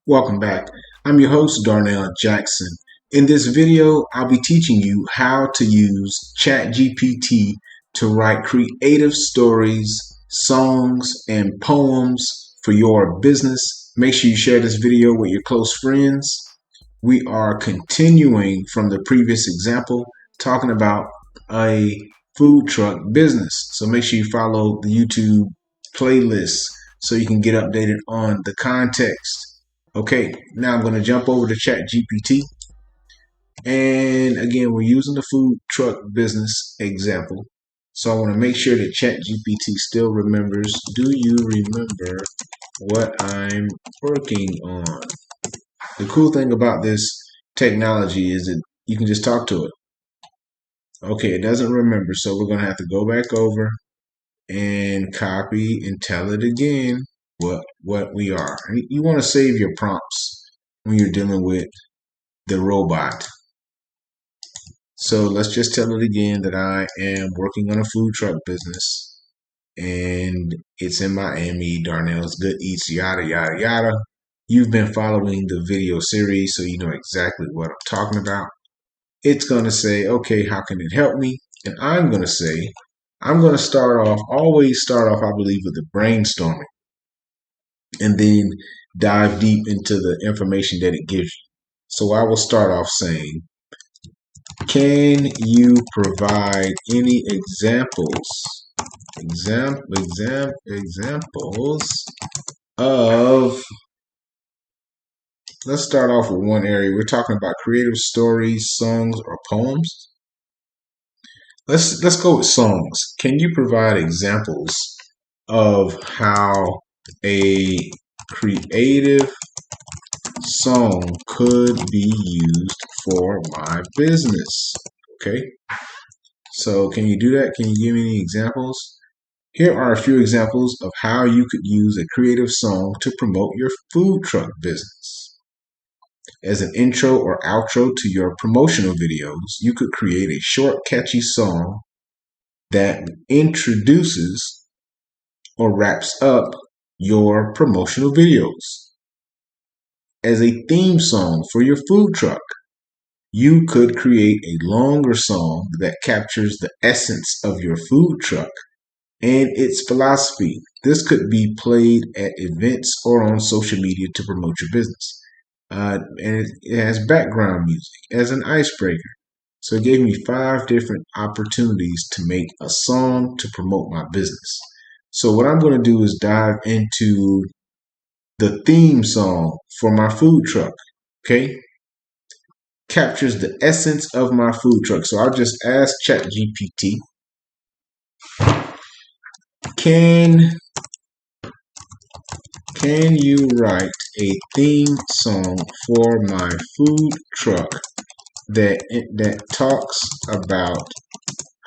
Welcome back. I'm your host, Darnell Jackson. In this video, I'll be teaching you how to use ChatGPT to write creative stories, songs, and poems for your business. Make sure you share this video with your close friends. We are continuing from the previous example, talking about a food truck business. So make sure you follow the YouTube playlist so you can get updated on the context. Okay, now I'm going to jump over to ChatGPT. And again, we're using the food truck business example. So I want to make sure that ChatGPT still remembers, do you remember what I'm working on? The cool thing about this technology is that you can just talk to it. Okay, it doesn't remember, so we're going to have to go back over and copy and tell it again what we are. You want to save your prompts when you're dealing with the robot. So let's just tell it again that I am working on a food truck business and it's in Miami, Darnell's Good Eats, yada, yada, yada. You've been following the video series, so you know exactly what I'm talking about. It's going to say, okay, how can it help me? And I'm going to say, I'm going to always start off, I believe, with the brainstorming and then dive deep into the information that it gives you. So I will start off saying, can you provide any examples of, let's start off with one area. We're talking about creative stories, songs, or poems. Let's go with songs. Can you provide examples of how a creative song could be used for my business? Okay. So can you do that? Can you give me any examples? Here are a few examples of how you could use a creative song to promote your food truck business. As an intro or outro to your promotional videos, you could create a short, catchy song that introduces or wraps up your promotional videos. As a theme song for your food truck, you could create a longer song that captures the essence of your food truck and its philosophy. This could be played at events or on social media to promote your business. And it has background music as an icebreaker. So it gave me 5 different opportunities to make a song to promote my business. So what I'm going to do is dive into the theme song for my food truck. Okay. Captures the essence of my food truck. So I'll just ask ChatGPT, can you write a theme song for my food truck that talks about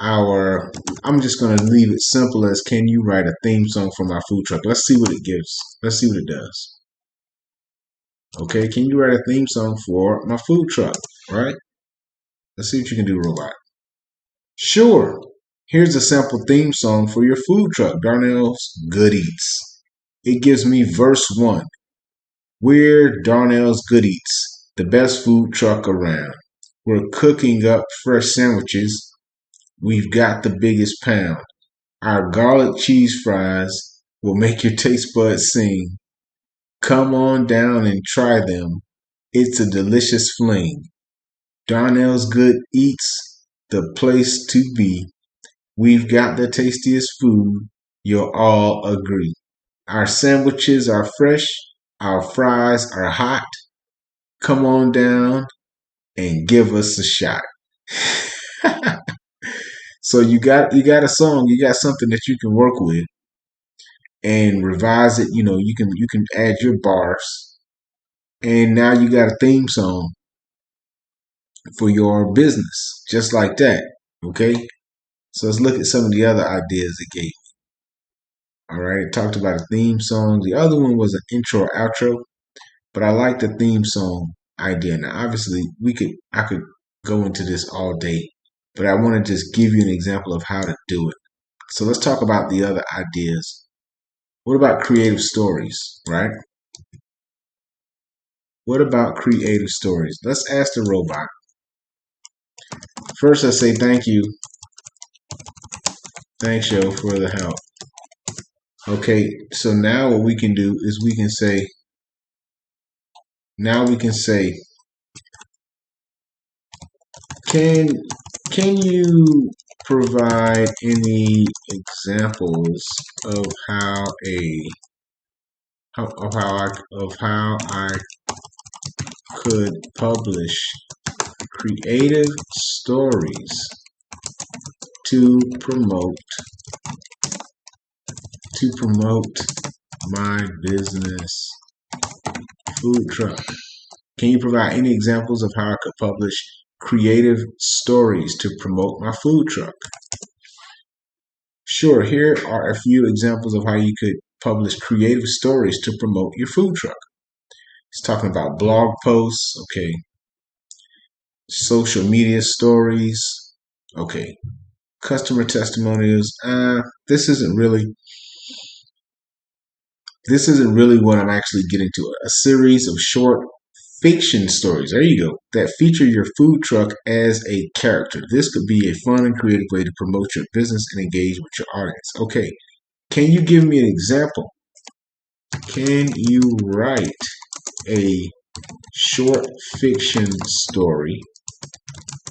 our, I'm just going to leave it simple as, can you write a theme song for my food truck? Let's see what it gives. Let's see what it does. Okay, can you write a theme song for my food truck? Right? Let's see what you can do, robot. Sure. Here's a sample theme song for your food truck, Darnell's Good Eats. It gives me verse 1. We're Darnell's Good Eats, the best food truck around. We're cooking up fresh sandwiches. We've got the biggest pound. Our garlic cheese fries will make your taste buds sing. Come on down and try them. It's a delicious fling. Darnell's Good Eats, the place to be. We've got the tastiest food, you'll all agree. Our sandwiches are fresh, our fries are hot. Come on down and give us a shot. So you got a song, you got something that you can work with and revise it. You know, you can add your bars, and now you got a theme song for your business, just like that. Okay, so let's look at some of the other ideas it gave me. All right, it talked about a theme song. The other one was an intro or outro, but I like the theme song idea. Now, obviously, I could go into this all day, but I want to just give you an example of how to do it. So let's talk about the other ideas. What about creative stories, right? What about creative stories? Let's ask the robot. First, I say thank you. Thanks, yo, for the help. Okay, so now what we can do is we can say, can you provide any examples of how I could publish creative stories to promote my business food truck? Can you provide any examples of how I could publish creative stories to promote my food truck? Sure, here are a few examples of how you could publish creative stories to promote your food truck. It's talking about blog posts, okay, social media stories, okay, customer testimonials. This isn't really what I'm actually getting to. A series of short fiction stories, there you go, that feature your food truck as a character. This could be a fun and creative way to promote your business and engage with your audience. Okay, can you give me an example? Can you write a short fiction story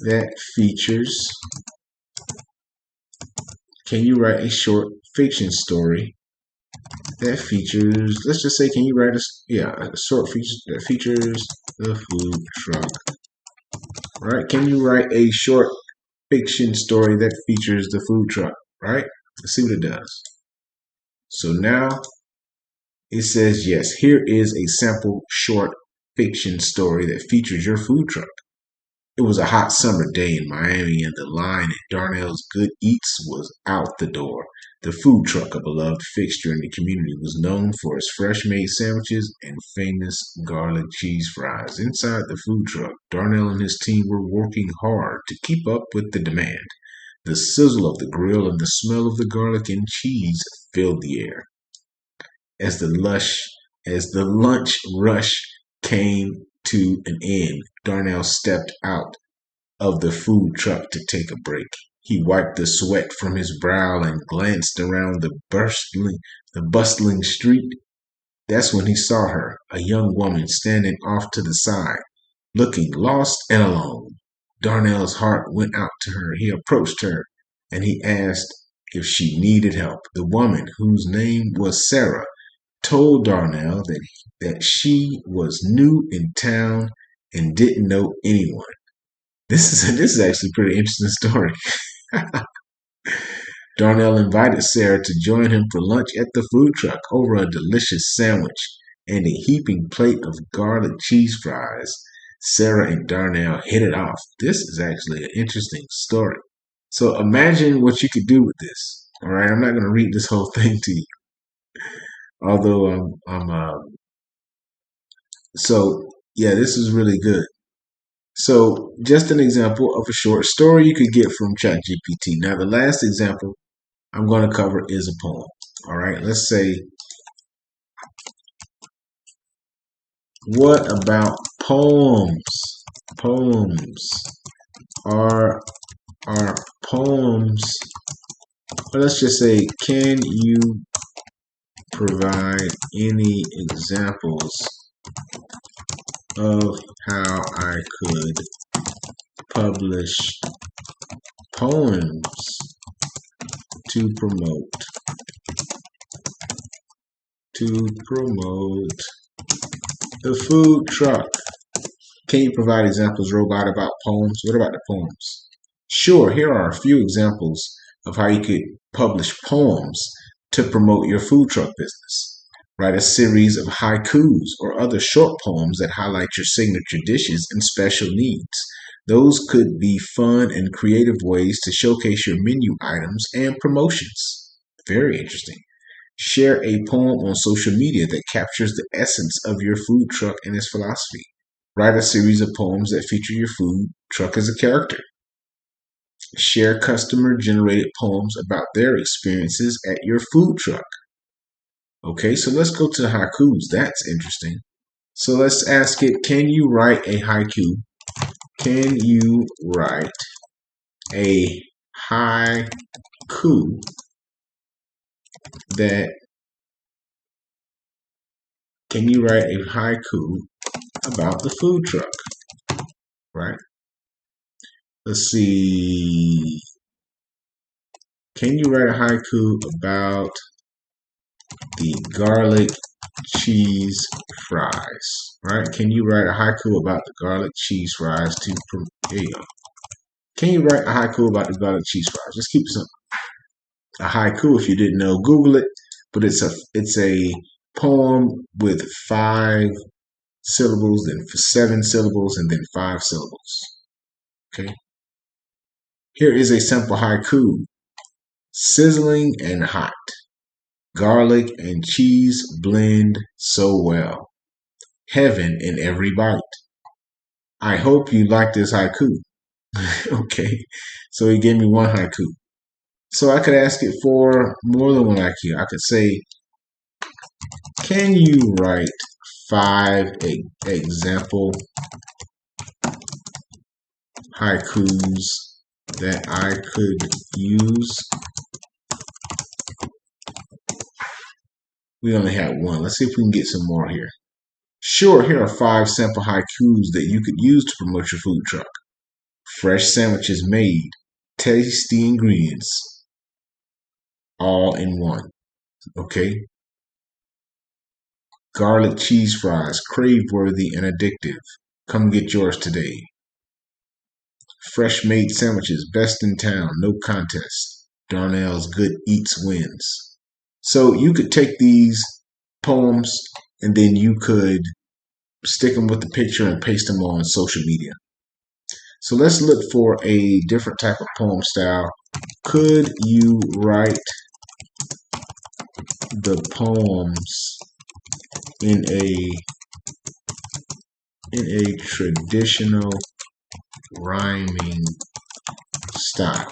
that features, can you write a short fiction story that features, let's just say, can you write a short feature that features the food truck? Right? Can you write a short fiction story that features the food truck? Right? Let's see what it does. So now it says, yes, here is a sample short fiction story that features your food truck. It was a hot summer day in Miami, and the line at Darnell's Good Eats was out the door. The food truck, a beloved fixture in the community, was known for its fresh-made sandwiches and famous garlic cheese fries. Inside the food truck, Darnell and his team were working hard to keep up with the demand. The sizzle of the grill and the smell of the garlic and cheese filled the air. As the lunch rush came to an end, Darnell stepped out of the food truck to take a break. He wiped the sweat from his brow and glanced around the bustling street. That's when he saw her, a young woman standing off to the side, looking lost and alone. Darnell's heart went out to her. He approached her and he asked if she needed help. The woman, whose name was Sarah, told Darnell that she was new in town and didn't know anyone. This is actually a pretty interesting story. Darnell invited Sarah to join him for lunch at the food truck over a delicious sandwich and a heaping plate of garlic cheese fries. Sarah and Darnell hit it off. This is actually an interesting story. So imagine what you could do with this. All right, I'm not going to read this whole thing to you, although so yeah, this is really good. So just an example of a short story you could get from ChatGPT. Now the last example I'm going to cover is a poem. All right, let's say, what about poems? Poems are poems, or let's just say, can you provide any examples of how I could publish poems to promote the food truck? Can you provide examples, robot, about poems? What about the poems? Sure, here are a few examples of how you could publish poems to promote your food truck business. Write a series of haikus or other short poems that highlight your signature dishes and special needs. Those could be fun and creative ways to showcase your menu items and promotions. Very interesting. Share a poem on social media that captures the essence of your food truck and its philosophy. Write a series of poems that feature your food truck as a character. Share customer-generated poems about their experiences at your food truck. Okay, so let's go to haikus. That's interesting. So let's ask it, can you write a haiku? Can you write a haiku that can you write a haiku about the food truck? Right? Let's see. Can you write a haiku about the garlic cheese fries? Right? Can you write a haiku about the garlic cheese fries there you go. Can you write a haiku about the garlic cheese fries? Just keep it simple. A haiku, if you didn't know, Google it. But it's a poem with 5 syllables, then 7 syllables, and then 5 syllables. Okay. Here is a simple haiku. Sizzling and hot. Garlic and cheese blend so well. Heaven in every bite. I hope you like this haiku. Okay. So he gave me one haiku. So I could ask it for more than one haiku. I could say, can you write 5 example haikus that I could use? We only have one. Let's see if we can get some more here. Sure, here are 5 sample haikus that you could use to promote your food truck. Fresh sandwiches made, tasty ingredients, all in one. Okay. Garlic cheese fries, crave-worthy and addictive. Come get yours today. Fresh made sandwiches, best in town, no contest. Darnell's Good Eats wins. So you could take these poems and then you could stick them with the picture and paste them on social media. So let's look for a different type of poem style. Could you write the poems in a traditional rhyming style?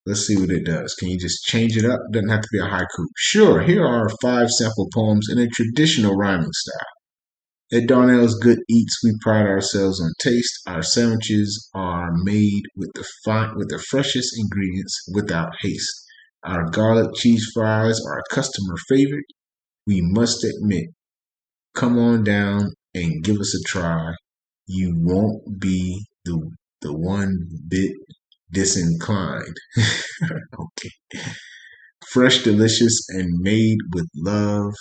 Let's see what it does. Can you just change it up? Doesn't have to be a haiku. Sure, here are 5 sample poems in a traditional rhyming style. At Darnell's Good Eats, we pride ourselves on taste. Our sandwiches are made with the freshest ingredients without haste. Our garlic cheese fries are a customer favorite. We must admit, come on down and give us a try. You won't be the one bit disinclined. Okay. Fresh, delicious, and made with love.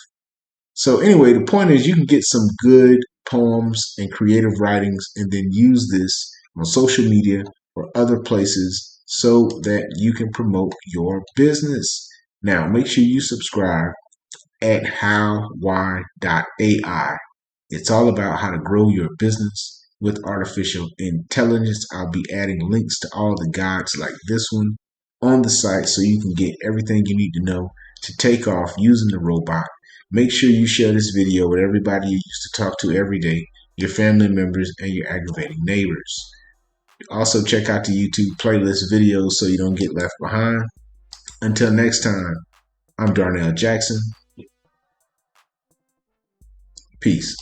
So anyway, the point is you can get some good poems and creative writings and then use this on social media or other places so that you can promote your business. Now, make sure you subscribe at howwhy.ai. It's all about how to grow your business with artificial intelligence. I'll be adding links to all the guides like this one on the site so you can get everything you need to know to take off using the robot. Make sure you share this video with everybody you used to talk to every day, your family members, and your aggravating neighbors. Also, check out the YouTube playlist videos so you don't get left behind. Until next time, I'm Darnell Jackson. Peace.